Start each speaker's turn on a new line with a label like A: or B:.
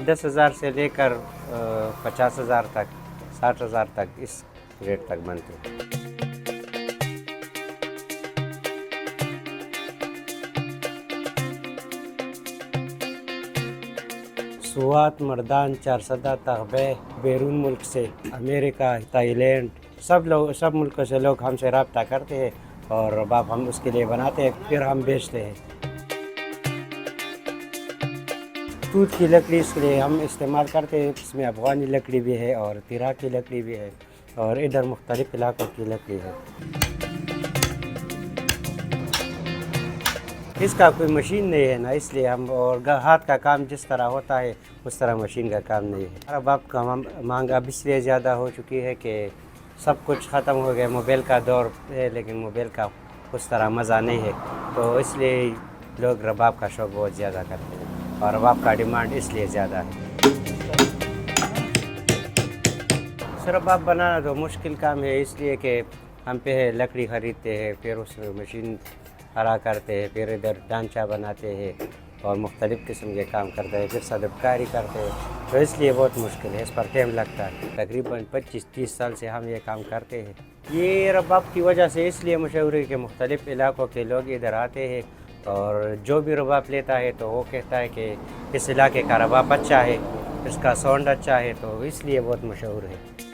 A: 10,000 से लेकर 50,000 तक, 60,000 तक, इस रेट तक बनते हैं। सुवात, मर्दान, चारसदा, तगबे, बैरून मुल्क से, अमेरिका, थाईलैंड, सब मुल्कों से लोग हमसे रब्ता करते हैं और रबाब हम उसके लिए बनाते हैं, फिर हम बेचते हैं। तूत की लकड़ी इसके लिए हम इस्तेमाल करते हैं, इसमें अफ़गानी लकड़ी भी है और तिरा की लकड़ी भी है और इधर मुख्तलिफ़ इलाकों की लकड़ी है। इसका कोई मशीन नहीं है ना, इसलिए हम और हाथ का काम जिस तरह होता है उस तरह मशीन का काम नहीं है। रबाब का मांग अब इसलिए ज़्यादा हो चुकी है कि सब कुछ ख़त्म हो गया, मोबाइल का दौर है, लेकिन मोबाइल का उस तरह मज़ा नहीं है, तो इसलिए लोग रबाब का शौक़ बहुत ज़्यादा करते हैं और रबाब का डिमांड इसलिए ज़्यादा है। रबाब बनाना तो मुश्किल काम है, इसलिए कि हम पहले लकड़ी ख़रीदते हैं, फिर उसमें मशीन खड़ा करते हैं, फिर इधर ढांचा बनाते हैं और मुख्तलिफ़ किस्म के काम करते हैं, फिर सदबकारी करते हैं, तो इसलिए बहुत मुश्किल है, इस पर टाइम लगता है। तकरीबन 25-30 साल से हम ये काम करते हैं। ये रबाब की वजह से इसलिए मशहूर है कि मुख्तलिफ़ इलाकों के लोग इधर आते हैं और जो भी रबाब लेता है तो वो कहता है कि इस इलाके का रबाब अच्छा है, इसका साउंड अच्छा है, तो इसलिए बहुत मशहूर है।